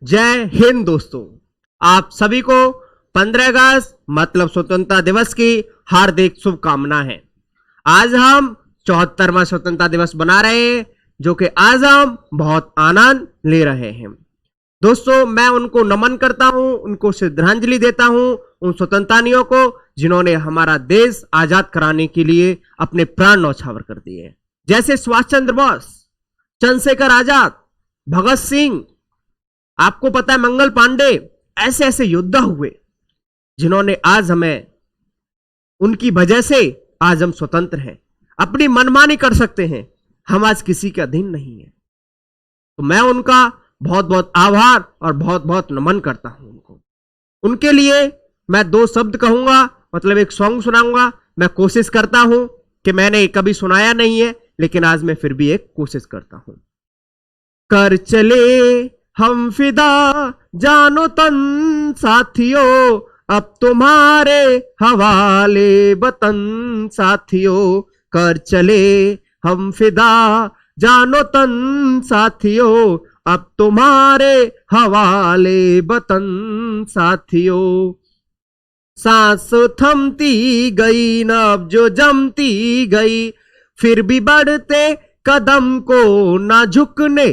जय हिंद दोस्तों, आप सभी को 15 अगस्त मतलब स्वतंत्रता दिवस की हार्दिक शुभकामना है। आज हम 74वां स्वतंत्रता दिवस बना रहे हैं, जो कि आज हम बहुत आनंद ले रहे हैं। दोस्तों, मैं उनको नमन करता हूं, उनको श्रद्धांजलि देता हूं, उन स्वतंत्रतानियों को जिन्होंने हमारा देश आजाद कराने के लिए अपने प्राण न्यौछावर कर दिए, जैसे सुभाष चंद्र बोस, चंद्रशेखर आजाद, भगत सिंह, आपको पता है मंगल पांडे, ऐसे ऐसे योद्धा हुए जिन्होंने आज हमें, उनकी वजह से आज हम स्वतंत्र हैं, अपनी मनमानी कर सकते हैं, हम आज किसी के अधीन नहीं है। तो मैं उनका बहुत बहुत आभार और बहुत बहुत नमन करता हूं उनको। उनके लिए मैं 2 शब्द कहूंगा, मतलब एक सॉन्ग सुनाऊंगा। मैं कोशिश करता हूं कि मैंने कभी सुनाया नहीं है, लेकिन आज मैं फिर भी एक कोशिश करता हूं। कर चले हम फिदा जानो तन साथियों, अब तुम्हारे हवाले वतन साथियों। कर चले हम फिदा जानो तन साथियों, अब तुम्हारे हवाले वतन साथियों। सांस थमती गई न अब जो जमती गई, फिर भी बढ़ते कदम को ना झुकने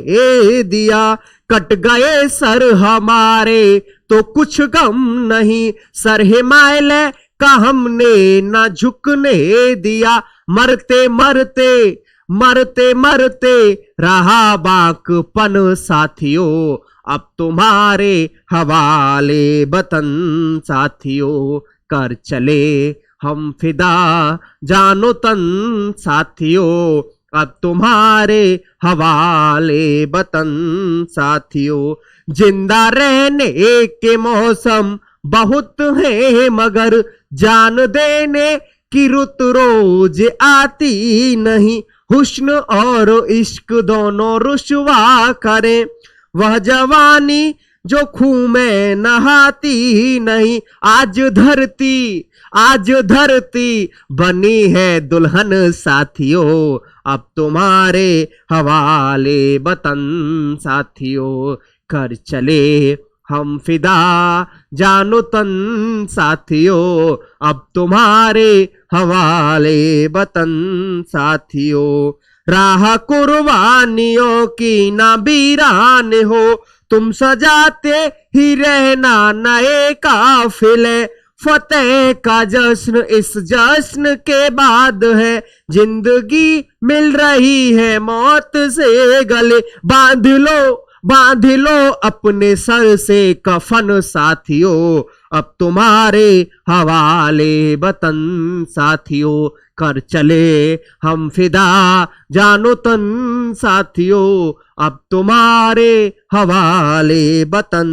दिया। कट गए सर हमारे तो कुछ गम नहीं, सर हिमालय का हमने ना झुकने दिया। मरते मरते मरते मरते रहा बाकपन साथियों, अब तुम्हारे हवाले वतन साथियों। कर चले हम फिदा जानो तन साथियों, अब तुम्हारे हवाले वतन साथियों। जिंदा रहने के मौसम बहुत है, मगर जान देने की रुत रोज आती नहीं। हुस्न और इश्क दोनों रुसवा करें, वह जवानी जो खून में नहाती नहीं। आज धरती बनी है दुल्हन साथियों, अब तुम्हारे हवाले वतन साथियों। कर चले हम फिदा जानो तन साथियों, अब तुम्हारे हवाले वतन साथियों। राह कुर्बानियों की ना वीरान हो, तुम सजाते ही रहना नए काफिले। फतेह का जश्न इस जश्न के बाद है, जिंदगी मिल रही है मौत से गले। बांध लो अपने सर से कफन साथियों, अब तुम्हारे हवाले वतन साथियों। कर चले हम फिदा जानो तन साथियों, अब तुम्हारे हवाले वतन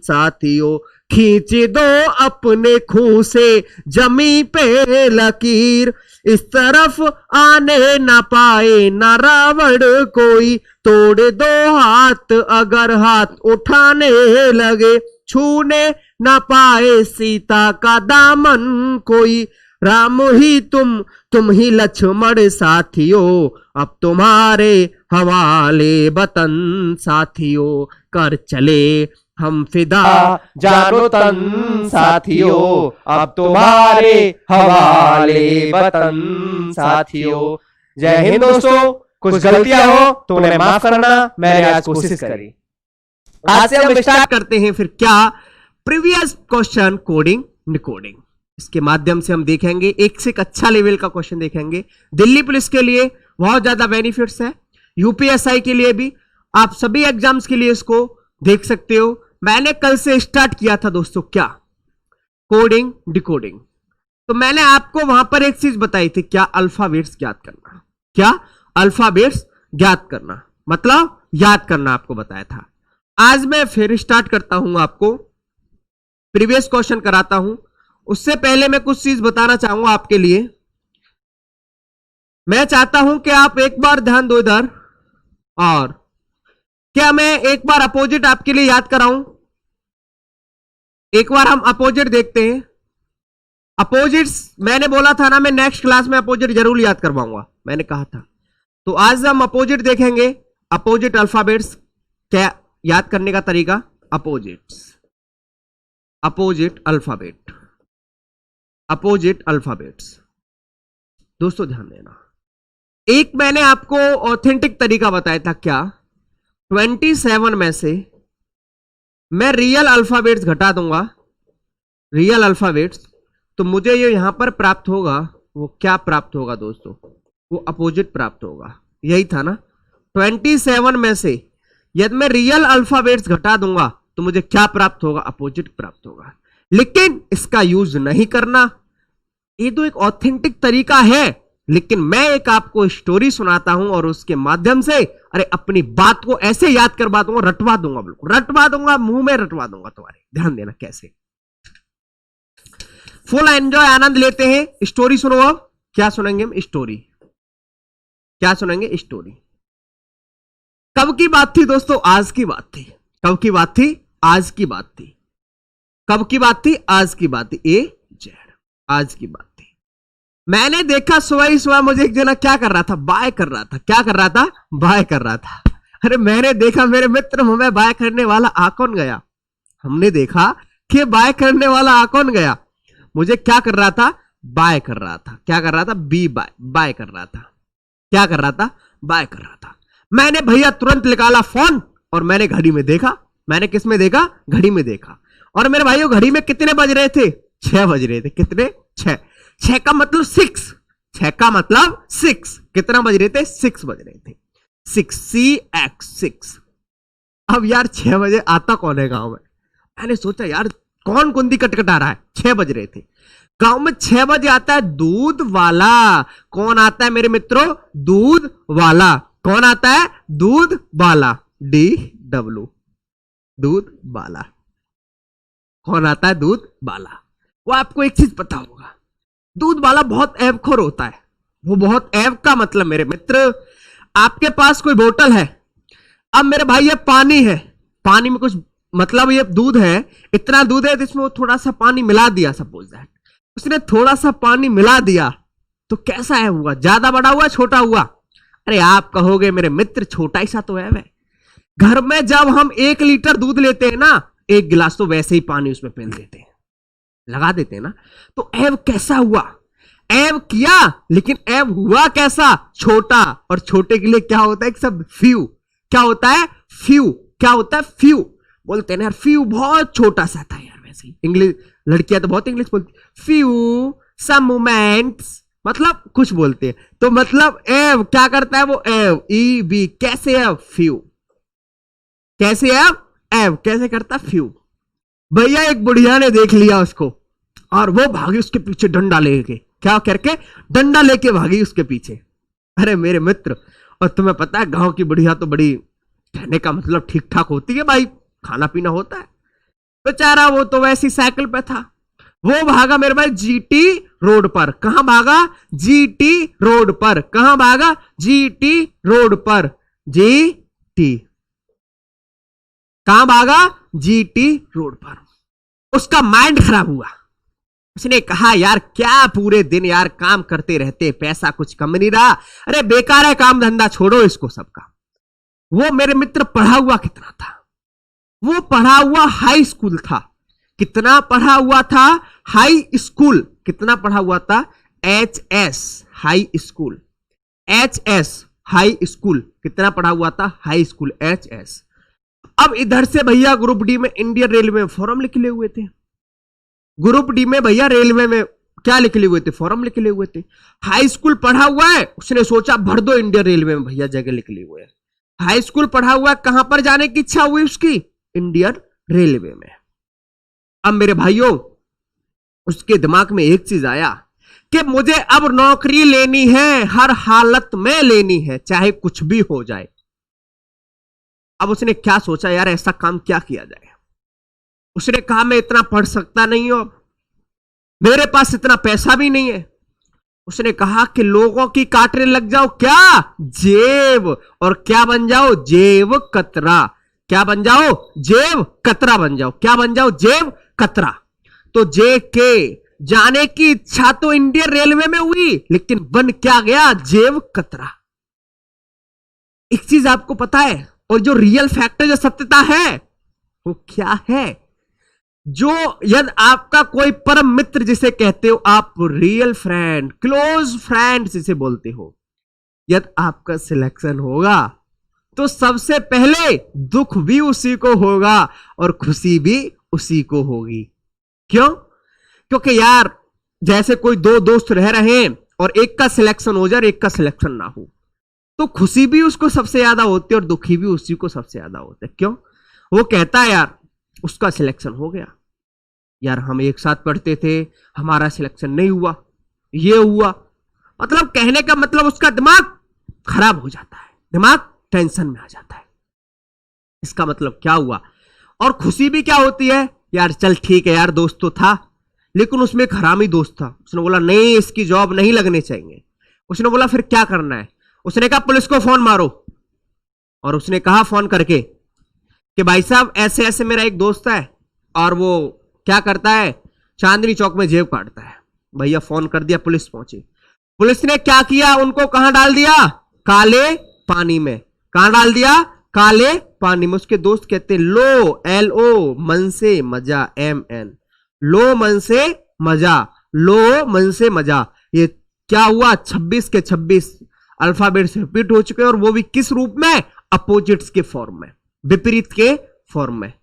साथियों। खींच दो अपने खून से जमी पे लकीर, इस तरफ आने ना पाए ना रावण कोई। तोड़ दो हाथ अगर हाथ उठाने लगे, छूने ना पाए सीता का दामन कोई। राम ही तुम ही लक्ष्मण साथियों, अब तुम्हारे हवाले वतन साथियों। कर चले हम फिदा जानो तन साथियों, अब तुम्हारे हवाले वतन साथियों। जय हिंद दोस्तों, कुछ गलतियां हो तो उन्हें माफ करना, मैंने आज कोशिश करी। आज से हम स्टार्ट करते हैं फिर क्या प्रीवियस क्वेश्चन कोडिंग डिकोडिंग। इसके माध्यम से हम देखेंगे एक से एक अच्छा लेवल का क्वेश्चन देखेंगे। दिल्ली पुलिस के लिए बहुत ज्यादा बेनिफिट्स है, यूपीएसआई के लिए भी, आप सभी एग्जाम्स के लिए इसको देख सकते हो। मैंने कल से स्टार्ट किया था दोस्तों क्या कोडिंग डिकोडिंग, तो मैंने आपको वहां पर एक चीज बताई थी, क्या अल्फाबेट्स ज्ञात करना। क्या अल्फाबेट्स ज्ञात करना मतलब याद करना आपको बताया था। आज मैं फिर स्टार्ट करता हूं, आपको प्रीवियस क्वेश्चन कराता हूं। उससे पहले मैं कुछ चीज बताना चाहूंगा आपके लिए। मैं चाहता हूं कि आप एक बार ध्यान दो इधर, और क्या मैं एक बार अपोजिट आपके लिए याद कराऊं। एक बार हम अपोजिट देखते हैं। अपोजिट्स मैंने बोला था ना, मैं नेक्स्ट क्लास में अपोजिट जरूर याद करवाऊंगा, मैंने कहा था। तो आज हम अपोजिट देखेंगे, अपोजिट अल्फाबेट्स क्या याद करने का तरीका। Opposites, opposite alphabet, opposite alphabets. दोस्तों ध्यान देना, एक मैंने आपको ऑथेंटिक तरीका बताया था क्या, 27 में से मैं रियल अल्फाबेट्स घटा दूंगा, रियल अल्फाबेट्स, तो मुझे ये यहां पर प्राप्त होगा, वो क्या प्राप्त होगा दोस्तों, वो अपोजिट प्राप्त होगा। यही था ना, 27 में से यदि मैं रियल अल्फाबेट्स घटा दूंगा तो मुझे क्या प्राप्त होगा, अपोजिट प्राप्त होगा। लेकिन इसका यूज नहीं करना, ये तो एक ऑथेंटिक तरीका है, लेकिन मैं एक आपको स्टोरी सुनाता हूं और उसके माध्यम से अरे अपनी बात को ऐसे याद करवा दूंगा, रटवा दूंगा, बिल्कुल रटवा दूंगा, मुंह में रटवा दूंगा तुम्हारे। ध्यान देना कैसे, फुल एंजॉय, आनंद लेते हैं। स्टोरी सुनो। अब क्या सुनेंगे हम, स्टोरी। क्या सुनेंगे, स्टोरी। कब की बात थी दोस्तों, आज की बात थी। कब की बात थी, आज की बात थी। कब की बात थी, आज की बात थी, ए जेड, आज की बात थी। मैंने देखा सुबह ही सुबह मुझे एक जना क्या कर रहा था, बाय कर रहा था। क्या कर रहा था, बाय कर रहा था। अरे मैंने देखा मेरे मित्र हमें बाय करने वाला आ कौन गया, हमने देखा कि बाय करने वाला आ कौन गया, मुझे क्या कर रहा था, बाय कर रहा था। क्या कर रहा था, बी बाय, बाय कर रहा था। क्या कर रहा था, बाय कर रहा था। मैंने भैया तुरंत निकाला फोन और मैंने घड़ी में देखा। मैंने किस में देखा, घड़ी में देखा। और मेरे भाइयों घड़ी में कितने बज रहे थे, 6 बज रहे थे। कितने, 6। 6 का मतलब 6, 6 का मतलब 6। कितना बज रहे थे, 6 बज रहे थे। 6, CX6। अब यार 6 बजे आता कौन है गांव में, मैंने सोचा यार कौन कुंदी कटकटा रहा है, 6 बज रहे थे। गांव में 6 बजे आता है दूध वाला। कौन आता है मेरे मित्रों, दूध वाला। कौन आता है, दूध वाला, DW, दूध वाला। कौन आता है, दूध वाला। वो आपको एक चीज पता होगा, दूध वाला बहुत ऐबखोर होता है। वो बहुत ऐब का मतलब मेरे मित्र, आपके पास कोई बोतल है, अब मेरे भाई ये पानी है, पानी में कुछ मतलब ये दूध है, इतना दूध है जिसमें वो थोड़ा सा पानी मिला दिया, सपोज दैट उसने थोड़ा सा पानी मिला दिया, तो कैसा है हुआ, ज्यादा बड़ा हुआ, छोटा हुआ। अरे आप कहोगे मेरे मित्र छोटा ही सा तो है। घर में जब हम 1 लीटर दूध लेते हैं ना, 1 गिलास तो वैसे ही पानी उसमें फेंक देते हैं, लगा देते हैं ना। तो ऐब कैसा हुआ, ऐब किया, लेकिन ऐब हुआ कैसा, छोटा। और छोटे के लिए क्या होता है, एक सब फ्यू। क्या होता है, फ्यू। क्या होता है, फ्यू। बोलते हैं ना यार फ्यू बहुत छोटा सा था यार, वैसे ही इंग्लिश लड़कियां तो बहुत इंग्लिश बोलती, फ्यू सम मोमेंट्स, मतलब कुछ बोलते हैं। तो मतलब एव क्या करता है, वो एव, EV, कैसे है, फ्यू। कैसे है, एव कैसे करता, फ्यू। भैया एक बुढ़िया ने देख लिया उसको और वो भागी उसके पीछे डंडा लेके। क्या करके, डंडा लेके भागी उसके पीछे। अरे मेरे मित्र, और तुम्हें पता है गांव की बुढ़िया तो बड़ी, कहने का मतलब ठीक ठाक होती है भाई, खाना पीना होता है। बेचारा वो तो वैसी साइकिल पे था, वो भागा मेरे भाई GT रोड पर। कहां भागा, GT रोड पर। कहां भागा, GT रोड पर। GT कहां भागा, GT रोड पर। उसका माइंड खराब हुआ, उसने कहा यार क्या पूरे दिन यार काम करते रहते, पैसा कुछ कम नहीं रहा, अरे बेकार है काम धंधा, छोड़ो इसको सबका। वो मेरे मित्र पढ़ा हुआ कितना था, वो पढ़ा हुआ हाई स्कूल था। कितना पढ़ा हुआ था, हाई स्कूल। कितना पढ़ा हुआ था, HS high school. HS high school. कितना पढ़ा हुआ था, हाई स्कूल, HS। अब इधर से भैया ग्रुप डी में इंडियन रेलवे में फॉर्म निकले हुए थे। ग्रुप डी में भैया रेलवे में क्या निकले हुए थे, फॉर्म निकले हुए थे। हाई स्कूल पढ़ा हुआ है, उसने सोचा भर दो इंडियन रेलवे में, भैया जगह निकली हुए है। हाई स्कूल पढ़ा हुआ है, कहां पर जाने की इच्छा हुई उसकी, इंडियन रेलवे में। अब मेरे भाइयों उसके दिमाग में एक चीज आया कि मुझे अब नौकरी लेनी है, हर हालत में लेनी है, चाहे कुछ भी हो जाए। अब उसने क्या सोचा यार, ऐसा काम क्या किया जाए। उसने कहा मैं इतना पढ़ सकता नहीं हूं, मेरे पास इतना पैसा भी नहीं है। उसने कहा कि लोगों की काटने लग जाओ, क्या, जेब, और क्या बन जाओ, जेब कतरा। क्या बन जाओ, जेब कतरा बन जाओ। क्या बन जाओ, जेब कतरा। तो JK जाने की इच्छा तो इंडियन रेलवे में हुई, लेकिन बन क्या गया, जेब कतरा। एक चीज आपको पता है, और जो रियल फैक्टर, जो सत्यता है, वो क्या है? जो यदि आपका कोई परम मित्र जिसे कहते हो आप, रियल फ्रेंड, क्लोज फ्रेंड जिसे बोलते हो, यदि आपका सिलेक्शन होगा तो सबसे पहले दुख भी उसी को होगा और खुशी भी उसी को होगी। क्यों? क्योंकि यार जैसे कोई दो दोस्त रह रहे हैं और एक का सिलेक्शन हो जाए और एक का सिलेक्शन ना हो, तो खुशी भी उसको सबसे ज्यादा होती है और दुखी भी उसी को सबसे ज्यादा होता है। क्यों? वो कहता है यार उसका सिलेक्शन हो गया, यार हम एक साथ पढ़ते थे, हमारा सिलेक्शन नहीं हुआ, ये हुआ। मतलब कहने का मतलब उसका दिमाग खराब हो जाता है, दिमाग टेंशन में आ जाता है। इसका मतलब क्या हुआ? और खुशी भी क्या होती है? यार चल ठीक है यार, दोस्त तो था लेकिन उसमें एक हरामी दोस्त था, उसने बोला नहीं इसकी जॉब नहीं लगने चाहिए। उसने बोला फिर क्या करना है? उसने कहा पुलिस को फोन मारो। और उसने कहा फोन करके कि भाई साहब ऐसे ऐसे मेरा एक दोस्त है और वो क्या करता है, चांदनी चौक में जेब काटता है। भैया फोन कर दिया, पुलिस पहुंची। पुलिस ने क्या किया, उनको कहां डाल दिया? काले पानी में। कहां डाल दिया? काले पानी में। उसके दोस्त कहते लो, LO मन से मजा, MN, लो मन से मजा, लो मन से मजा। ये क्या हुआ? 26 के 26 अल्फाबेट्स रिपीट हो चुके हैं और वो भी किस रूप में? अपोजिट्स के फॉर्म में, विपरीत के फॉर्म में।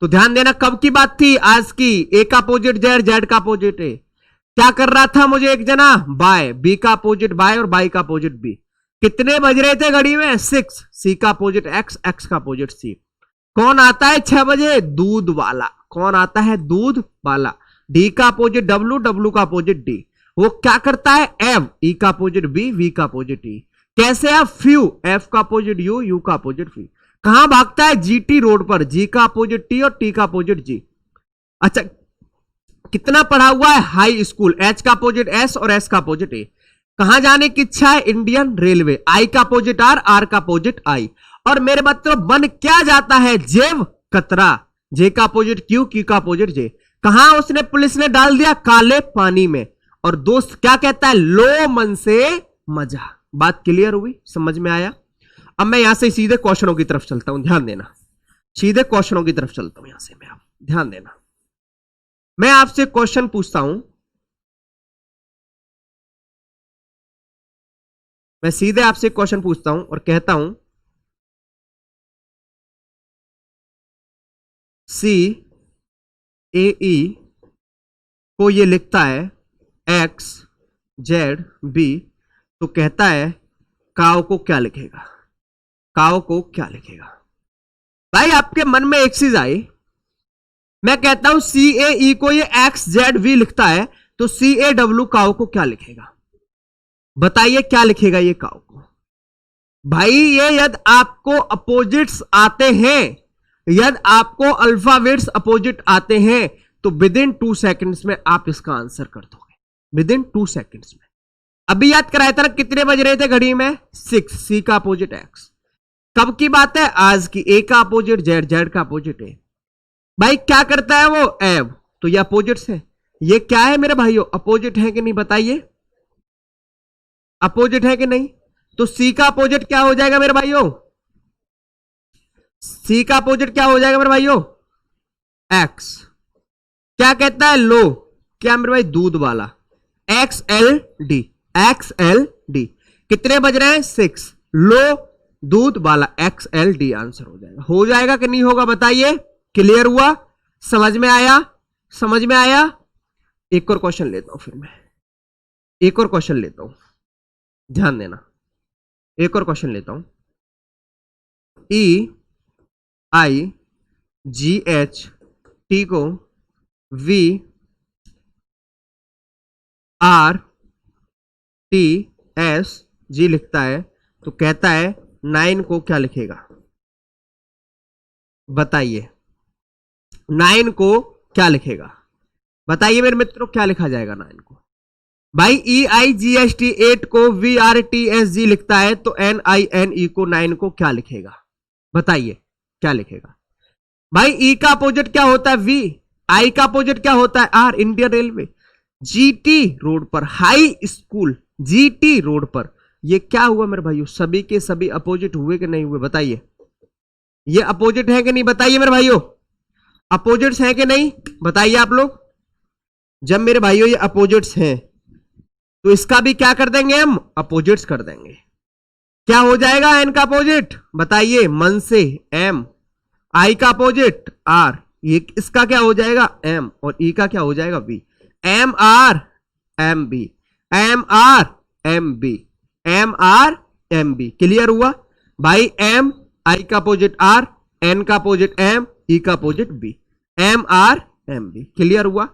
तो ध्यान देना कब की बात थी? आज की। ए का अपोजिट जेड, जेड का अपोजिट ए। क्या कर रहा था मुझे एक जना? बाय। बी का अपोजिट बाय और बाय का अपोजिट बी। कितने बज रहे थे घड़ी में? 6। सी का अपोजिट एक्स, एक्स का अपोजिट सी। कौन आता है 6 बजे? दूध वाला। कौन आता है? दूध वाला। डी का अपोजिट डब्ल्यू, डब्ल्यू का अपोजिट डी। वो क्या करता है? एव। ई का अपोजिट बी, वी का अपोजिट ई। कैसे है? फ्यू। एफ का अपोजिट यू, यू का अपोजिट वी। कहां भागता है? जीटी रोड पर। जी का अपोजिट टी और टी का अपोजिट जी। अच्छा कितना पढ़ा हुआ है? High school. एच का अपोजिट एस और एस का अपोजिट ए। कहां जाने की इच्छा है? Indian railway. आई का अपोजिट आर, आर का अपोजिट आई। और मेरे मतलब बन क्या जाता है? जेब कतरा। जे का अपोजिट क्यू, क्यू का अपोजिट जे। कहां उसने पुलिस ने डाल दिया? काले पानी में। और दोस्त क्या कहता है? लो मन से मजा। बात क्लियर हुई? समझ में आया? अब मैं यहां से सीधे क्वेश्चनों की तरफ चलता हूं, ध्यान देना। सीधे क्वेश्चनों की तरफ चलता हूं यहां से मैं, ध्यान देना। मैं आपसे क्वेश्चन पूछता हूं, मैं सीधे आपसे क्वेश्चन पूछता हूं और कहता हूं CAE को ये लिखता है XZB, तो कहता है काव को क्या लिखेगा? काव को क्या लिखेगा? भाई आपके मन में एक चीज आई, मैं कहता हूं CAE को ये XZV लिखता है तो CAW काव को क्या लिखेगा? बताइए क्या लिखेगा ये काव को? भाई ये यदि आपको अपोजिट्स आते हैं, यदि आपको अल्फाबेट्स अपोजिट आते हैं तो विद इन 2 सेकंड्स में आप इसका आंसर कर दोगे, विद इन 2 सेकंड्स में। अभी याद कराया था कितने बज रहे थे घड़ी में? 6। सी का अपोजिट एक्स। कब की बात है? आज की। ए का अपोजिट जेड, जेड का अपोजिट ए। भाई क्या करता है वो? एव। तो ये अपोजिट्स है। ये क्या है मेरे भाइयों? अपोजिट है कि नहीं? बताइए अपोजिट है कि नहीं? तो सी का अपोजिट क्या हो जाएगा मेरे भाइयों? सी का अपोजिट क्या हो जाएगा मेरे भाइयों? एक्स। क्या कहता है? लो। क्या मेरे भाई? दूध वाला। XLD, XLD। कितने बज रहे हैं? 6। लो दूध वाला, XLD आंसर हो जाएगा। हो जाएगा कि नहीं होगा? बताइए। क्लियर हुआ? समझ में आया? समझ में आया? एक और क्वेश्चन लेता हूं, फिर मैं एक और क्वेश्चन लेता हूं, ध्यान देना। एक और क्वेश्चन लेता हूं। EIGHT को VRTSG लिखता है तो कहता है 9 को क्या लिखेगा? बताइए 9 को क्या लिखेगा? बताइए मेरे मित्रों क्या लिखा जाएगा 9 को? भाई EIGHT 8 को VRTSG लिखता है तो NINE को 9 को क्या लिखेगा? बताइए क्या लिखेगा? भाई ई का अपोजिट क्या होता है? V। आई का अपोजिट क्या होता है? R। Indian railway. GT road पर, हाई स्कूल, GT रोड पर। ये क्या हुआ मेरे भाइयों? सभी के सभी अपोजिट हुए कि नहीं हुए? बताइए ये अपोजिट है कि नहीं? बताइए मेरे भाइयों। अपोजिट्स हैं कि नहीं, बताइए आप लोग। जब मेरे भाइयों ये अपोजिट्स हैं तो इसका भी क्या कर देंगे हम, अपोजिट्स कर देंगे। क्या हो जाएगा एन का अपोजिट, बताइए मन से, एम। आई का अपोजिट आर, ये इसका क्या हो जाएगा, एम। और ई का क्या हो जाएगा, B. M R M B, M R M B, M R M B. Clear हुआ भाई। एम, आई का अपोजिट आर, एन का अपोजिट एम, ई का opposite B, M R M B. Clear हुआ,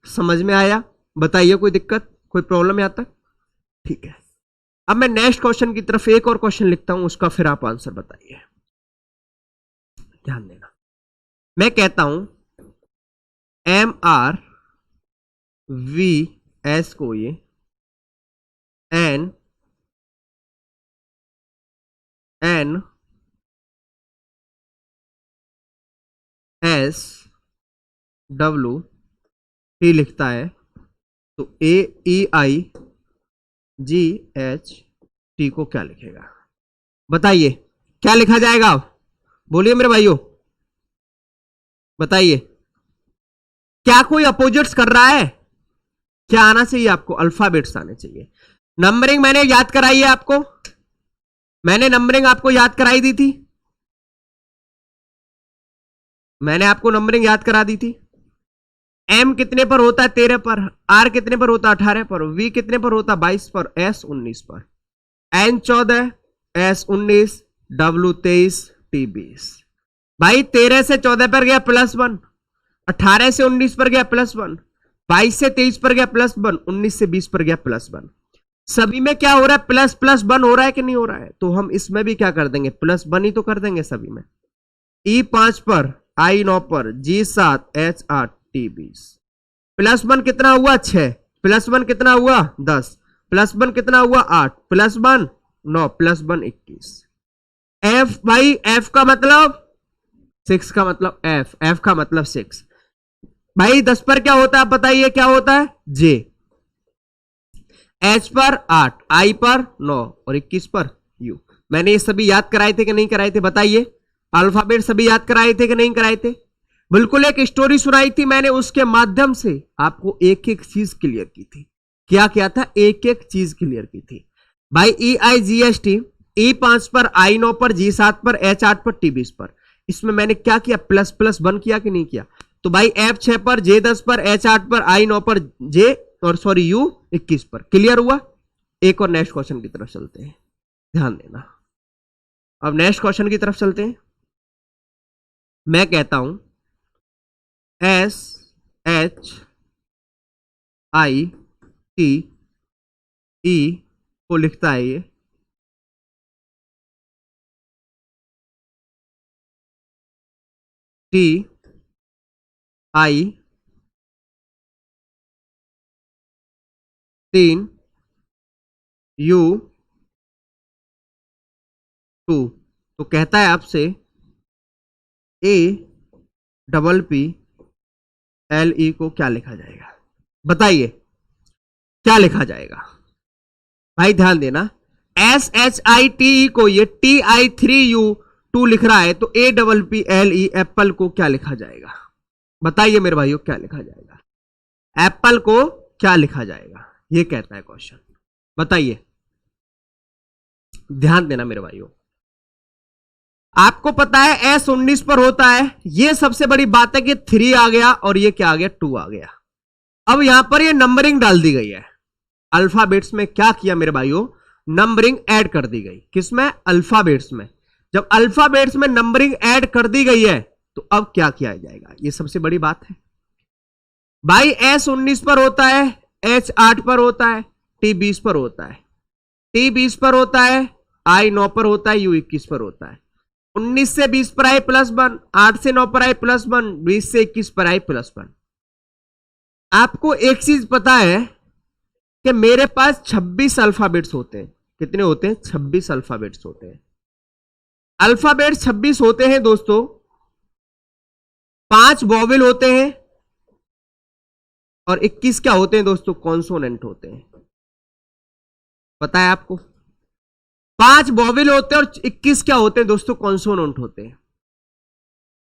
समझ में आया, बताइए कोई दिक्कत, कोई प्रॉब्लम यहां तक, ठीक है। अब मैं नेक्स्ट क्वेश्चन की तरफ एक और क्वेश्चन लिखता हूं, उसका फिर आप आंसर बताइए, ध्यान देना। मैं कहता हूं एम आर वी एस को ये N N S W T लिखता है, तो ए ई आई जी एच टी को क्या लिखेगा, बताइए क्या लिखा जाएगा, बोलिए मेरे भाइयों, बताइए। क्या कोई अपोजिट्स कर रहा है, क्या आना चाहिए आपको, अल्फाबेट्स आने चाहिए। नंबरिंग मैंने याद कराई है आपको, मैंने नंबरिंग आपको याद कराई दी थी, मैंने आपको नंबरिंग याद करा दी थी। एम कितने पर होता है, 13 पर। आर कितने पर होता है, 18 पर। वी कितने पर होता है, 22 पर। एस 19 पर। N 14, S 19, W 23, T 20। भाई 13 से 14 पर गया +1, 18 से 19 पर गया +1, 22 से 23 पर गया +1, 19 से 20 पर गया +1। सभी में क्या हो रहा है, प्लस प्लस 1 हो रहा है कि नहीं हो रहा है, तो हम इसमें भी क्या कर देंगे, +1 ही तो कर देंगे सभी में। ई 5 पर, आई 9 पर, जी 7, एच 8, टी 20। +1 कितना हुआ, 6, +1 कितना हुआ, 10, +1 कितना हुआ, 8, +1 9, +1 21। एफ भाई, एफ का मतलब 6 का मतलब एफ, एफ का मतलब 6। भाई 10 पर क्या होता है, आप बताइए क्या होता है, जे। एच पर 8, आई पर 9 और 21 पर यू। मैंने ये सभी याद कराए थे कि नहीं कराए थे, बताइए। अल्फाबेट सभी याद कराए थे कि नहीं कराए थे। बिल्कुल एक स्टोरी सुनाई थी मैंने, उसके माध्यम से आपको एक एक चीज क्लियर की थी। क्या किया था, एक एक चीज क्लियर की थी भाई। ई आई जी एस टी, ई 5 पर, आई 9 पर, जी 7 पर, एच 8 पर, टी 20 पर। इसमें मैंने क्या किया, ++1 किया कि नहीं किया। तो भाई एफ 6 पर, जे 10 पर, एच 8 पर, आई 9 पर, जे और सॉरी यू 21 पर। क्लियर हुआ। एक और नेक्स्ट क्वेश्चन की तरफ चलते हैं, ध्यान देना। अब नेक्स्ट क्वेश्चन की तरफ चलते हैं। मैं कहता हूं S H I T E को लिखता है ये टी आई 3 यू 2। तो कहता है आपसे A double P L E को क्या लिखा जाएगा, बताइए क्या लिखा जाएगा। भाई ध्यान देना, S H I T E को ये टी आई 3 यू 2 लिख रहा है, तो A double P L E Apple को क्या लिखा जाएगा, बताइए मेरे भाइयों क्या लिखा जाएगा, एप्पल को क्या लिखा जाएगा, ये कहता है क्वेश्चन, बताइए। ध्यान देना मेरे भाइयों, आपको पता है एस 19 पर होता है, ये सबसे बड़ी बात है कि 3 आ गया और ये क्या आ गया, 2 आ गया। अब यहां पर ये नंबरिंग डाल दी गई है, अल्फाबेट्स में क्या किया मेरे भाइयों, नंबरिंग ऐड कर दी गई, किसमें, अल्फाबेट्स में। जब अल्फाबेट्स में नंबरिंग ऐड कर दी गई है तो अब क्या किया जाएगा, ये सबसे बड़ी बात है। भाई एस 19 पर होता है, एच 8 पर होता है, टी 20 पर होता है, टी 20 पर होता है, आई 9 पर होता है, यू 21 पर होता है। 19 से 20 पर आए +1, 8 से 9 पर आए +1, 20 से 21 पर आए +1। आपको एक चीज पता है कि मेरे पास 26 अल्फाबेट्स होते हैं, कितने होते हैं, 26 अल्फाबेट्स होते हैं। अल्फाबेट्स 26 होते हैं दोस्तों, 5 वॉवेल होते हैं और 21 क्या होते हैं दोस्तों, कॉन्सोनेंट होते हैं। पता है आपको, 5 वॉवेल होते हैं और 21 क्या होते हैं दोस्तों, कॉन्सोनेंट होते हैं।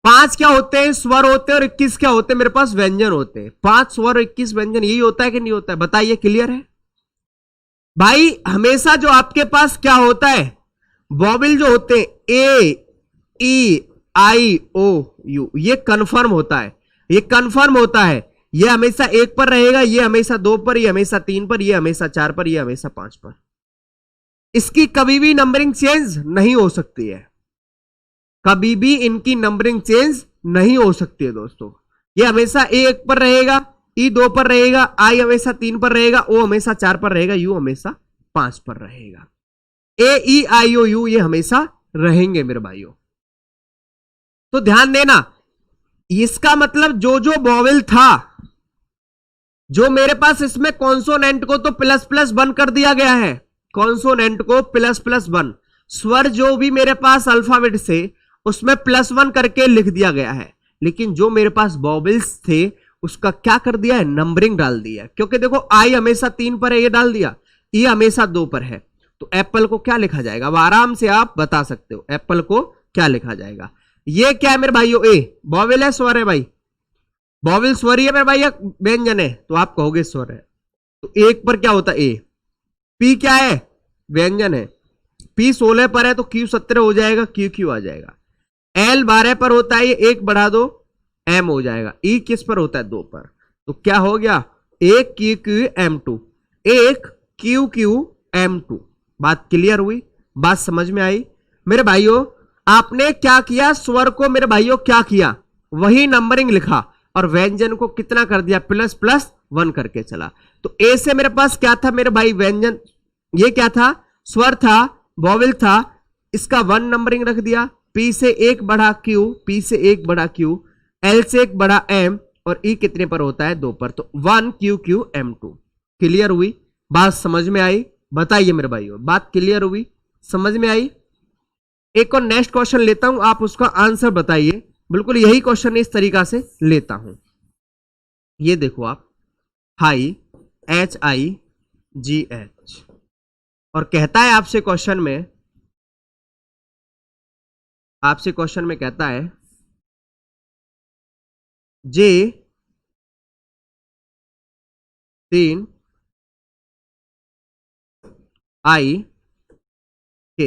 5 क्या होते हैं? स्वर होते हैं। और 21 क्या होते हैं? मेरे पास व्यंजन होते हैं। 5 स्वर और 21 व्यंजन, यही होता है कि नहीं होता है? बताइए, क्लियर है भाई? हमेशा जो आपके पास क्या होता है, वॉवेल जो होते हैं ए, ई, आई, ओ, यू, ये कंफर्म होता है। ये कंफर्म होता है। ये हमेशा 1 पर रहेगा, ये हमेशा 2 पर, ये हमेशा 3 पर, ये हमेशा 4 पर, ये हमेशा 5 पर। इसकी कभी भी नंबरिंग चेंज नहीं हो सकती है। कभी भी इनकी नंबरिंग चेंज नहीं हो सकती है दोस्तों। ये हमेशा ए 1 पर रहेगा, ई 2 पर रहेगा, आई हमेशा 3 पर रहेगा, ओ हमेशा 4 पर रहेगा, यू हमेशा 5 पर रहेगा। ए, ई, आई, ओ, यू ये हमेशा रहेंगे मेरे भाइयों। तो ध्यान देना, इसका मतलब जो जो वॉवेल था, जो मेरे पास इसमें कॉन्सोनेंट को तो प्लस प्लस वन कर दिया गया है। कॉन्सोनेंट को प्लस प्लस वन, स्वर जो भी मेरे पास अल्फाबेट से उसमें प्लस वन करके लिख दिया गया है। लेकिन जो मेरे पास वॉवेल्स थे उसका क्या कर दिया है? नंबरिंग डाल दिया। क्योंकि देखो आई हमेशा 3 पर है, ये डाल दिया। ई हमेशा 2 पर है, तो एप्पल को क्या लिखा जाएगा? अब आराम से आप बता सकते हो एप्पल को क्या लिखा जाएगा। ये क्या है मेरे भाइयों? ए वॉवेल है, स्वर है भाई? वॉवेल स्वर ही है मेरे भाई, व्यंजन है? तो आप कहोगे स्वर है। तो 1 पर क्या होता है? ए। पी क्या है? व्यंजन है। पी 16 पर है तो क्यू 17 हो जाएगा, क्यू क्यू आ जाएगा। एल 12 पर होता है, ये 1 बढ़ा दो, एम हो जाएगा। ई किस पर होता है? 2 पर। तो क्या हो गया? 1 Q Q M 2, 1 Q Q M 2। बात क्लियर हुई? बात समझ में आई मेरे भाइयों? आपने क्या किया? स्वर को मेरे भाइयों क्या किया? वही नंबरिंग लिखा और व्यंजन को कितना कर दिया? प्लस प्लस वन करके चला। तो ए से मेरे पास क्या था मेरे भाई? व्यंजन। ये क्या था? स्वर था, वॉवेल था, इसका 1 नंबरिंग रख दिया। पी से 1 बढ़ा क्यू, पी से 1 बढ़ा क्यू, एल से 1 बढ़ा एम, और ई कितने पर होता है? 2 पर। तो 1 क्यू क्यू एम 2। क्लियर हुई? बात समझ में आई? बताइए मेरे भाइयों, बात क्लियर हुई? समझ में आई? एक और नेक्स्ट क्वेश्चन लेता हूं, आप उसका आंसर बताइए। बिल्कुल यही क्वेश्चन इस तरीका से लेता हूं। ये देखो आप, हाई, HIGH, और कहता है आपसे क्वेश्चन में कहता है J 3 I K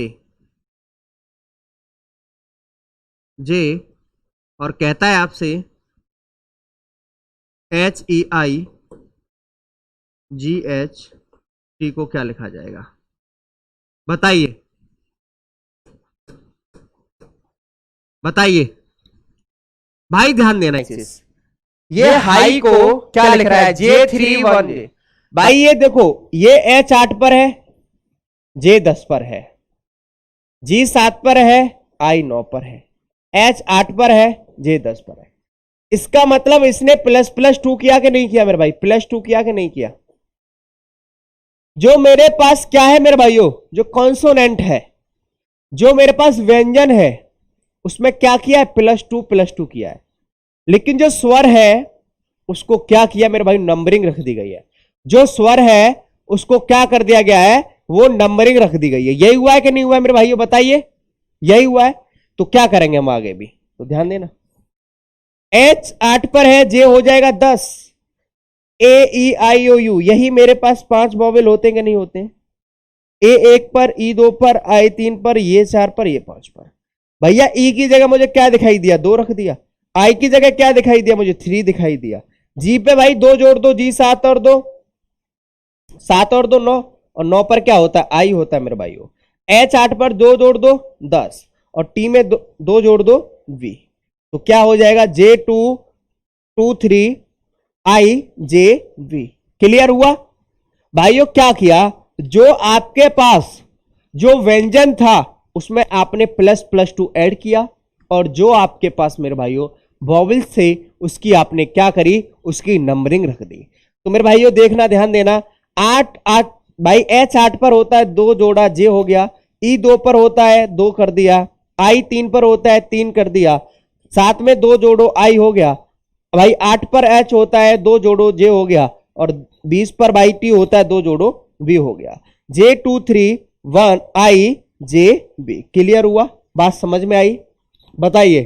J, और कहता है आपसे HEIGH T को क्या लिखा जाएगा? बताइए बताइए भाई, ध्यान देना इस चीज। ये हाई को क्या लिख रहा है? J31। भाई ये देखो, ये H 8 पर है, J 10 पर है, G 7 पर है, I 9 पर है, H 8 पर है, J 10 पर है। इसका मतलब इसने प्लस प्लस 2 किया कि नहीं किया मेरे भाई? प्लस 2 किया कि नहीं किया? जो मेरे पास क्या है मेरे भाइयों? जो कॉन्सोनेंट है, जो मेरे पास व्यंजन है, उसमें क्या किया है? प्लस 2 किया है। लेकिन जो स्वर है उसको क्या किया मेरे भाई? नंबरिंग रख दी गई है। जो स्वर है उसको क्या कर दिया गया है? वो नंबरिंग रख दी गई है। यही हुआ है कि नहीं हुआ है मेरे भाइयों? बताइए, यही हुआ है। तो क्या करेंगे हम आगे भी? तो ध्यान देना, H 8 पर है, J हो जाएगा 10, AEIOU, यही मेरे पास 5 वॉवेल होते हैं कि नहीं होते हैं? A 1 पर, E 2 पर, I 3 पर, ये 4 पर, ये 5 पर। भैया E की जगह मुझे क्या दिखाई दिया? 2 रख दिया। I की जगह क्या दिखाई दिया? मुझे 3 दिखाई दिया। G पे भाई 2 जोड़ दो, G 7 और 2, 7 और 2 9, और 9 पर क्या होता है? I होता है मेरे भाइयों। H 8 पर 2 जोड़ दो 10, और T में 2 जोड़ दो V। तो क्या हो जाएगा? J2 2 3 IJV। क्लियर हुआ भाइयों? क्या किया? जो आपके पास जो व्यंजन था उसमें आपने प्लस प्लस 2 ऐड किया, और जो आपके पास मेरे भाइयों वॉवेल से उसकी आपने क्या करी? उसकी नंबरिंग रख दी। तो मेरे भाइयों देखना, ध्यान देना, 8 8 भाई H 8 पर होता है 2 जोड़ा, J हो गया। E 2 पर होता है 2 कर दिया, I 3 पर होता है 3 कर दिया, 7 में 2 जोड़ो I हो गया। भाई 8 पर H होता है 2 जोड़ो J हो गया, और 20 पर भाई T होता है 2 जोड़ो V हो गया। J2 3 1 IJV। क्लियर हुआ? बात समझ में आई? बताइए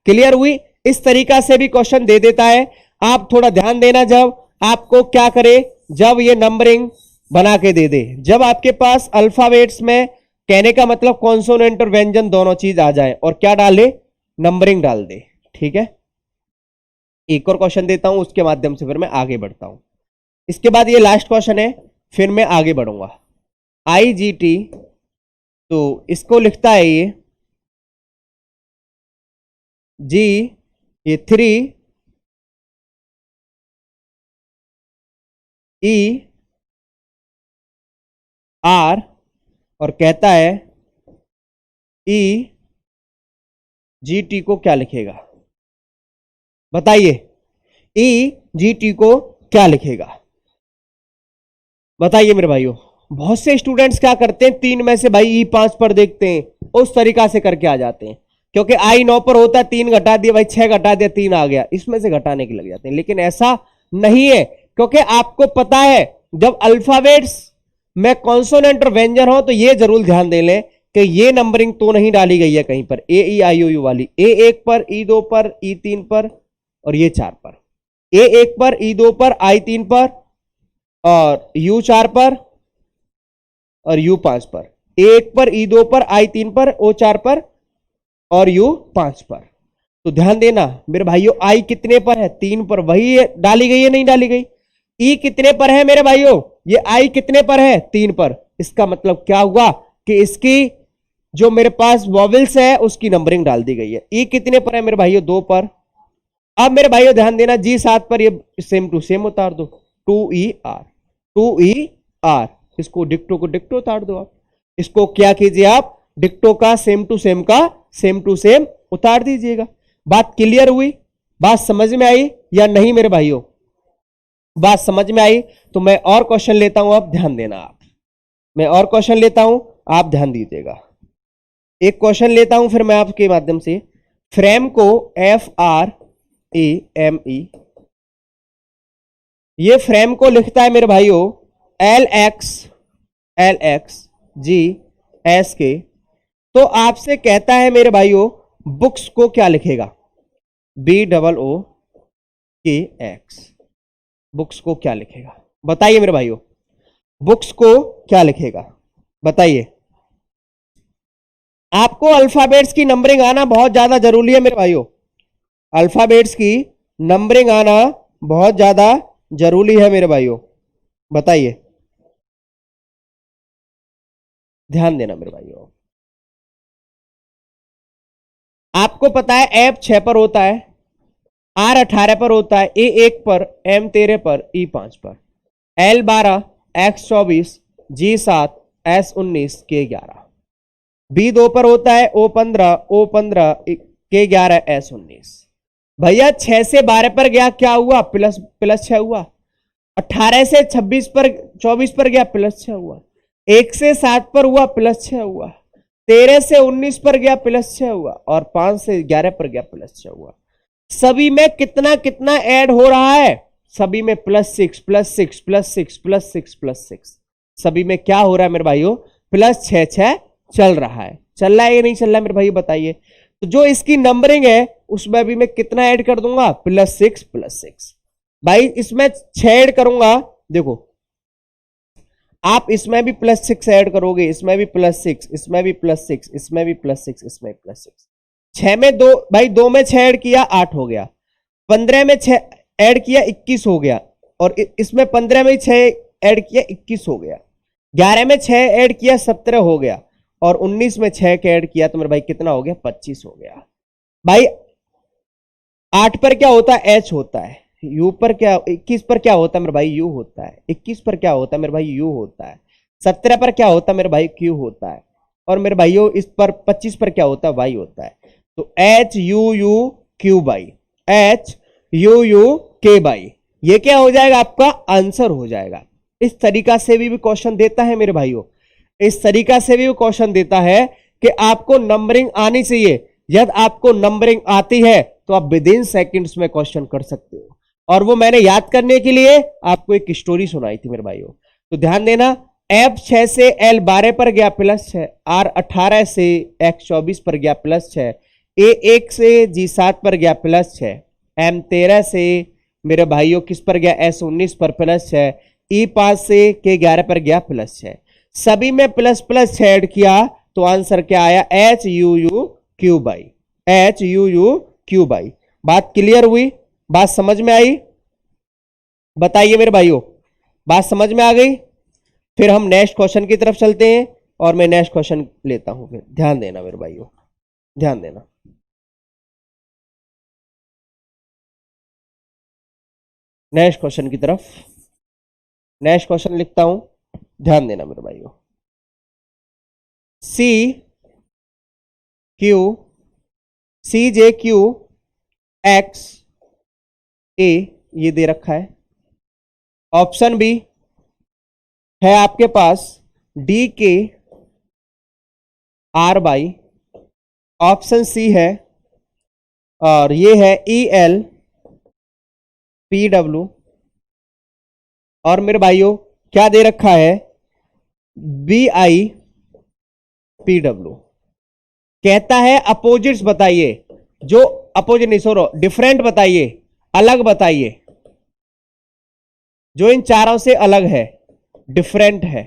क्लियर हुई? इस तरीका से भी क्वेश्चन दे देता है। आप थोड़ा ध्यान देना, जब आपको क्या करे, जब ये नंबरिंग बना के दे दे, जब आपके पास अल्फाबेट्स में कहने का मतलब कॉन्सोनेंट और व्यंजन दोनों चीज आ जाए और क्या डाले, नंबरिंग डाल दे। ठीक है, एक और क्वेश्चन देता हूं, उसके माध्यम से फिर मैं आगे बढ़ता हूं। इसके बाद ये लास्ट क्वेश्चन है, फिर मैं आगे बढ़ूंगा। IGT, तो इसको लिखता है ये G, ये 3 E R और कहता है EGT को क्या लिखेगा? बताइए, EGT को क्या लिखेगा? बताइए मेरे भाइयों। बहुत से स्टूडेंट्स क्या करते हैं, 3 में से भाई E5 पर देखते हैं, उस तरीका से करके आ जाते हैं, क्योंकि I 9 पर होता है, 3 घटा दिया भाई, 6 घटा दिया, 3 आ गया, इसमें से घटाने के लग जाते हैं। लेकिन ऐसा नहीं है, क्योंकि आपको पता है जब अल्फाबेट्स में कॉन्सोनेंट और व्यंजन हो तो ये जरूर ध्यान दे लें कि ये नंबरिंग तो नहीं डाली गई है कहीं पर, AEIOU वाली, A1 पर, E2 पर, E3 पर और ये 4 पर, A1 पर, E2 पर, I3 पर और U4 पर और U5 पर, A1 पर, E2 पर, I3 पर, O4 पर और U5 पर। तो ध्यान देना मेरे भाइयों, I कितने पर है, 3 पर, वही डाली गई है, नहीं डाली गई। E कितने पर है मेरे भाइयों, ये I कितने पर है, 3 पर। इसका मतलब क्या हुआ कि इसकी जो मेरे पास वॉवेल्स है उसकी नंबरिंग डाल दी गई है। E कितने पर है मेरे भाइयों, 2 पर। अब मेरे भाइयों ध्यान देना, G 7 पर, ये सेम टू सेम उतार दो, 2ER, 2ER, इसको डिक्टो को डिक्टो उतार दो आप, इसको क्या कीजिए आप, डिक्टो का सेम टू सेम का सेम टू सेम उतार दीजिएगा। बात क्लियर हुई? बात समझ में आई या नहीं मेरे भाइयों? बात समझ में आई? तो मैं और क्वेश्चन लेता हूं, आप ध्यान देना। आप, मैं और क्वेश्चन लेता हूं, आप ध्यान दीजिएगा। एक क्वेश्चन लेता हूं फिर मैं आपके माध्यम से। फ्रेम को FRAME, ये फ्रेम को लिखता है मेरे भाइयों LXGSK। तो आपसे कहता है मेरे भाइयों बुक्स को क्या लिखेगा, BOOKS, बुक्स को क्या लिखेगा? बताइए मेरे भाइयों, बुक्स को क्या लिखेगा? बताइए। आपको अल्फाबेट्स की नंबरिंग आना बहुत ज्यादा जरूरी है मेरे भाइयों, अल्फाबेट्स की नंबरिंग आना बहुत ज्यादा जरूरी है मेरे भाइयों। बताइए, ध्यान देना मेरे भाइयों। आपको पता है F 6 पर होता है, R 18 पर होता है, A1 पर, M 13 पर, E5 पर, L 12, X 24, G 7, S 19, K 11, B 2 पर होता है, O 15, O 15, K 11, S 19। भैया 6 से 12 पर गया, क्या हुआ, प्लस 6 हुआ। 18 से 24 पर गया, प्लस 6 हुआ। 1 से 7 पर हुआ, प्लस 6 हुआ। 13 से 19 पर गया, प्लस 6 हुआ। और 5 से 11 पर गया, प्लस 6 हुआ। सभी में कितना कितना ऐड हो रहा है, सभी में +6 +6 +6 +6 +6, सभी में क्या हो रहा है मेरे भाइयों, +6 चल रहा है। चल रहा है या नहीं चल रहा है मेरे भाई, बताइए। तो जो इसकी नंबरिंग है उसमें भी मैं कितना ऐड कर दूंगा, +6 +6। भाई इसमें 6 ऐड करूंगा, देखो आप इसमें भी +6 ऐड करोगे, इसमें भी +6, इसमें भी +6, इसमें भी +6, इसमें भी +6। 6 में 2, भाई 2 में 6 ऐड किया 8 हो गया, 15 में 6 ऐड किया 21 हो गया, और इसमें 15 में 6 ऐड किया 21 हो गया, 11 में 6 ऐड किया 17 हो गया, और 19 में 6 के ऐड किया तो मेरे भाई कितना हो गया, 25 हो गया। भाई 8 पर क्या होता है, H होता है। U पर क्या, 21 पर क्या होता है मेरे भाई, U होता है। 21 पर क्या होता है मेरे भाई, U होता है। 17 पर क्या होता है मेरे भाई, Q होता है। और मेरे भाइयों इस पर 25 पर क्या होता है, Y होता है। तो HUUQ/, HUUK/, ये क्या हो जाएगा, आपका आंसर हो जाएगा। इस तरीका से भी क्वेश्चन देता है मेरे भाइयों, इस तरीका से भी क्वेश्चन देता है कि आपको नंबरिंग आनी चाहिए। यदि आपको नंबरिंग आती है तो आप विदिन सेकंड्स में क्वेश्चन कर सकते हो। और वो मैंने याद करने के लिए आपको एक स्टोरी सुनाई थी मेरे भाइयों। तो ध्यान देना, F 6 से L 12 पर गया, +6, R 18 से X 24 पर गया, +6, A1 से G7 पर गया +6, M13 से मेरे भाइयों किस पर गया, S19 पर +6, E5 से K11 पर गया +6। सभी में प्लस प्लस ऐड किया तो आंसर क्या आया, HUU3 HUU3। बात क्लियर हुई, बात समझ में आई? बताइए मेरे भाइयों, बात समझ में आ गई? फिर हम नेक्स्ट क्वेश्चन की तरफ चलते हैं और मैं नेक्स्ट क्वेश्चन लेता हूं। फिर ध्यान देना मेरे भाइयों, ध्यान देना। नेक्स्ट क्वेश्चन की तरफ, नेक्स्ट क्वेश्चन लिखता हूं, ध्यान देना मेरे भाइयों। CJQ XA ये दे रखा है। ऑप्शन बी है आपके पास DKR/, ऑप्शन सी है और ये है ELPW, और मेरे भाइयों क्या दे रखा है, BIPW। कहता है अपोजिट्स बताइए, जो अपोजिट नहीं सॉरी डिफरेंट बताइए, अलग बताइए, जो इन चारों से अलग है, डिफरेंट है,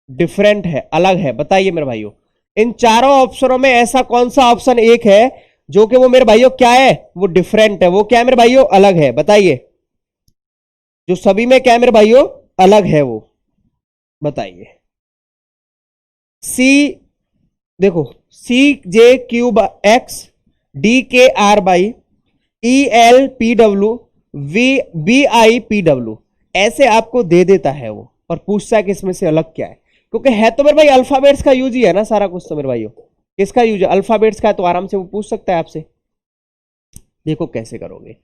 डिफरेंट है, अलग है, बताइए मेरे भाइयों। इन चारों ऑप्शनों में ऐसा कौन सा ऑप्शन एक है जो कि वो मेरे भाइयों क्या है, वो डिफरेंट है, वो क्या है मेरे भाइयों, अलग है, बताइए। जो सभी में क्या है मेरे भाइयों, अलग है, वो बताइए। सी देखो, CJQ XDKR/, ELPW BIPW, ऐसे आपको दे देता है वो, और पूछता है कि इसमें से अलग क्या है, क्योंकि है तो मेरे भाई अल्फाबेट्स का यूज ही है ना सारा कुछ, तो मेरे भाइयों किसका यूज है, अल्फाबेट्स का है, तो आराम से वो पूछ सकता है आपसे। देखो कैसे करोगे,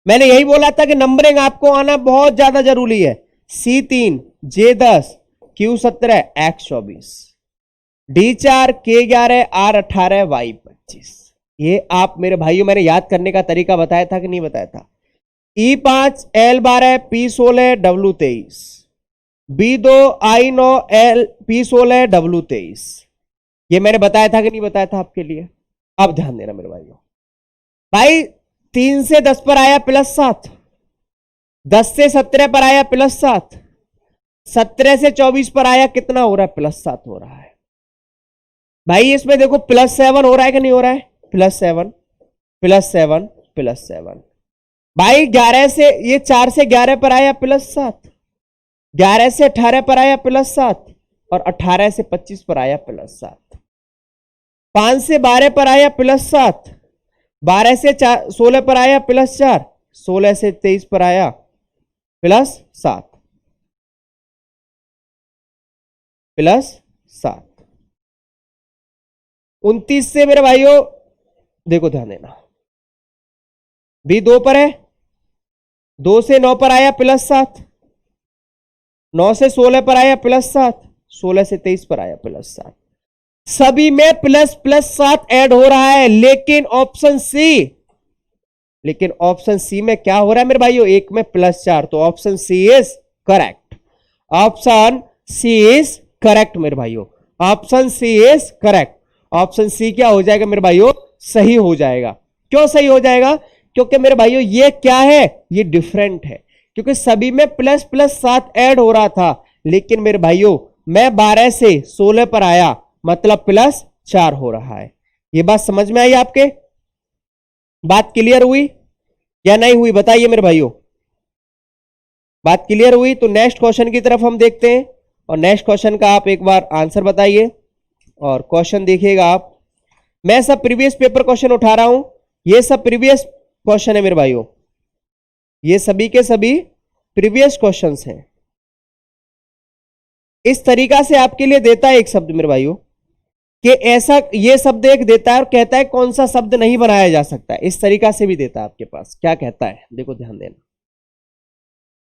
मैंने यही बोला था कि नंबरिंग आपको आना बहुत ज्यादा जरूरी है। C3 J10 Q17 X24 D4 K11 R18 Y25, ये आप मेरे भाइयों मैंने याद करने का तरीका बताया था कि नहीं बताया था। E5 L12 P16 W23 B2 I9 L P16 W23, ये मैंने बताया था कि नहीं बताया था आपके लिए। अब ध्यान देना मेरे भाइयों, भाई 3 से 10 पर आया +7, 10 से 17 पर आया +7, 17 से 24 पर आया कितना हो रहा है, +7 हो रहा है। भाई इसमें देखो +7 हो रहा है कि नहीं हो रहा है, +7 +7 +7। भाई 11 से ये 4 से 11 पर आया +7, 11 से 18 पर आया +7, और 18 से 25 पर आया +7, 5 से 12 पर आया +7, 12 से 16 पर आया +4, 16 से 23 पर आया +7 +7। 29 से मेरे भाइयों देखो ध्यान देना, B2 पर है, 2 से 9 पर आया +7, 9 से 16 पर आया +7, 16 से 23 पर आया +7। सभी में ++7 ऐड हो रहा है, लेकिन ऑप्शन सी में क्या हो रहा है मेरे भाइयों, एक में +4, तो option C is correct, option C is correct मेरे भाइयों, option C is correct. Option C क्या हो जाएगा मेरे भाइयों, सही हो जाएगा। क्यों सही हो जाएगा, क्योंकि मेरे भाइयों ये क्या है, ये डिफरेंट है, क्योंकि सभी में ++7 ऐड हो रहा था, लेकिन मेरे भाइयों मैं 12 से 16 पर आया, मतलब +4 हो रहा है। ये बात समझ में आई आपके, बात क्लियर हुई या नहीं हुई, बताइए मेरे भाइयों। बात क्लियर हुई तो नेक्स्ट क्वेश्चन की तरफ हम देखते हैं, और नेक्स्ट क्वेश्चन का आप एक बार आंसर बताइए, और क्वेश्चन देखिएगा आप। मैं सब प्रीवियस पेपर क्वेश्चन उठा रहा हूं, ये सब प्रीवियस क्वेश्चन है मेरे भाइयों, ये सभी के सभी प्रीवियस क्वेश्चंस हैं। इस तरीका से आपके लिए देता है एक शब्द मेरे भाइयों, कि ऐसा ये शब्द एक देता है और कहता है कौन सा शब्द नहीं बनाया जा सकता है, इस तरीका से भी देता है आपके पास। क्या कहता है, देखो ध्यान देना,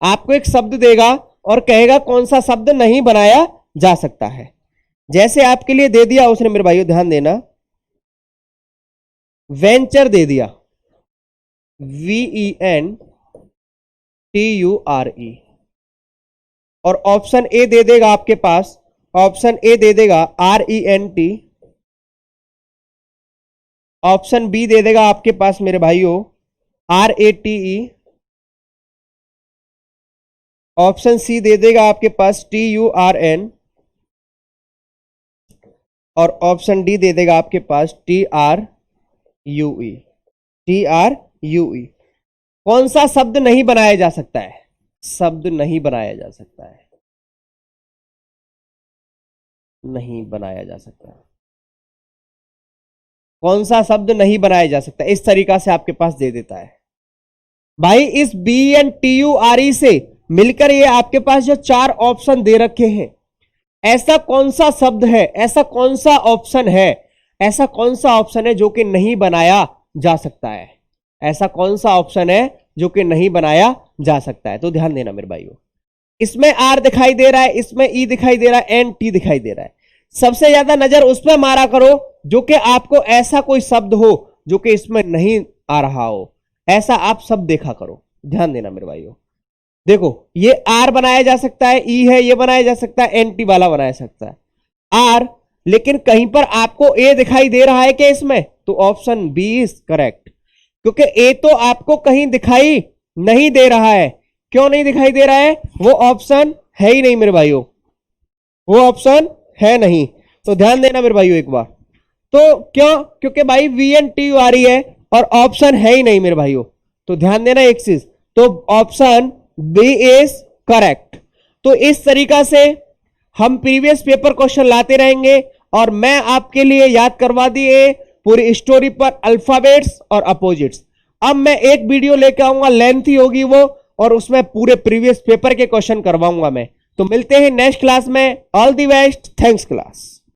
आपको एक शब्द देगा और कहेगा कौन सा शब्द नहीं बनाया जा सकता है। जैसे आपके लिए दे दिया उसने मेरे भाइयों, ध्यान देना, वेंचर दे दिया, VENTURE, और ऑप्शन ए दे देगा आपके पास, ऑप्शन ए दे देगा RENT ऑप्शन बी दे देगा आपके पास मेरे भाइयों RATE, ऑप्शन सी दे देगा आपके पास TURN, और ऑप्शन डी दे देगा आपके पास TRUE। कौन सा शब्द नहीं बनाया जा सकता है? शब्द नहीं बनाया जा सकता है, नहीं बनाया जा सकता है। कौन सा शब्द नहीं बनाया जा सकता? इस तरीका से आपके पास दे देता है भाई। इस BNTURE से मिलकर ये आपके पास जो 4 ऑप्शन दे रखे हैं, ऐसा कौन सा शब्द है, ऐसा कौन सा ऑप्शन है, ऐसा कौन सा ऑप्शन है जो कि नहीं बनाया जा सकता है? ऐसा कौन सा ऑप्शन है जो कि नहीं बनाया जा सकता है? तो ध्यान देना मेरे भाइयों, इसमें R दिखाई दे रहा है, इसमें E दिखाई दे रहा है, NT दिखाई दे रहा है। सबसे ज्यादा नजर उस पर मारा करो जो कि आपको ऐसा कोई शब्द हो जो कि इसमें नहीं आ रहा हो, ऐसा आप सब देखा करो। ध्यान देना मेरे भाइयों, देखो ये R बनाया जा सकता है, E है ये बनाया जा सकता है, NT वाला बनाया सकता है R, लेकिन कहीं पर आपको A दिखाई दे रहा है कि इसमें, तो ऑप्शन बी इज करेक्ट, क्योंकि A तो आपको कहीं दिखाई नहीं दे रहा है। क्यों नहीं दिखाई दे रहा है? वो ऑप्शन है ही नहीं मेरे भाइयों, वो ऑप्शन है नहीं। तो ध्यान देना मेरे भाइयों एक बार, तो क्यों? क्योंकि भाई VNTURE है और ऑप्शन है ही नहीं मेरे भाइयों। तो ध्यान देना एक चीज, तो ऑप्शन बी इज करेक्ट। तो इस तरीका से हम प्रीवियस पेपर क्वेश्चन लाते रहेंगे और मैं आपके लिए याद करवा दिए पूरी स्टोरी पर अल्फाबेट्स और अपोजिट्स। अब मैं एक वीडियो लेकर आऊंगा, लेंथी होगी वो, और उसमें पूरे प्रीवियस पेपर के क्वेश्चन करवाऊंगा मैं। तो मिलते हैं नेक्स्ट क्लास में। All the best, thanks class.